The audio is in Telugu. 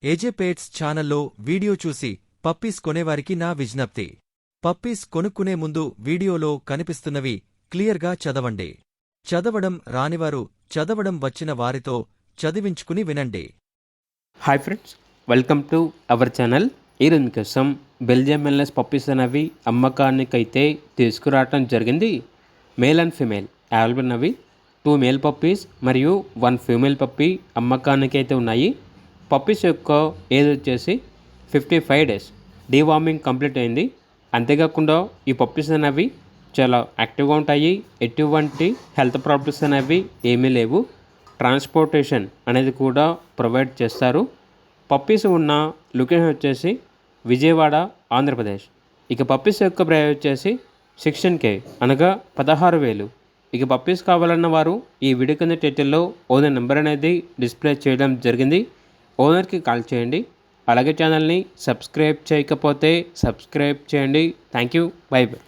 ఏజే పేట్స్ ఛానల్లో వీడియో చూసి పప్పీస్ కొనేవారికి నా విజ్ఞప్తి. పప్పీస్ కొనుక్కునే ముందు వీడియోలో కనిపిస్తున్నవి క్లియర్గా చదవండి. చదవడం రానివారు చదవడం వచ్చిన వారితో చదివించుకుని వినండి. Hi friends, welcome to our channel. ఈరోజు మీకోసం బెల్జియం మెల్నెస్ పప్పీస్ అనేవి అమ్మకానికైతే తీసుకురావటం జరిగింది. మేల్ అండ్ ఫీమేల్ అవైలబుల్ ఉన్నవి. 2 మేల్ పప్పీస్ మరియు 1 ఫీమేల్ పప్పీ అమ్మకానికి అయితే ఉన్నాయి. పప్పీస్ యొక్క ఏజ్ వచ్చేసి 55 డేస్. డీవార్మింగ్ కంప్లీట్ అయింది. అంతేకాకుండా ఈ పప్పీస్ అనేవి చాలా యాక్టివ్గా ఉంటాయి. ఎటువంటి హెల్త్ ప్రాబ్లమ్స్ అనేవి ఏమీ లేవు. ట్రాన్స్పోర్టేషన్ అనేది కూడా ప్రొవైడ్ చేస్తారు. పప్పీస్ ఉన్న లొకేషన్ వచ్చేసి విజయవాడ, ఆంధ్రప్రదేశ్. ఇక పప్పీస్ యొక్క ప్రైస్ వచ్చేసి 16K, అనగా 16,000. ఇక పప్పీస్ కావాలన్న వారు ఈ వీడియో కింద టైటిల్లో ఓనర్ నెంబర్ అనేది డిస్ప్లే చేయడం జరిగింది. ఓనర్కి కాల్ చేయండి. అలాగే ఛానల్ని సబ్స్క్రైబ్ చేయకపోతే సబ్స్క్రైబ్ చేయండి. Thank you. By by.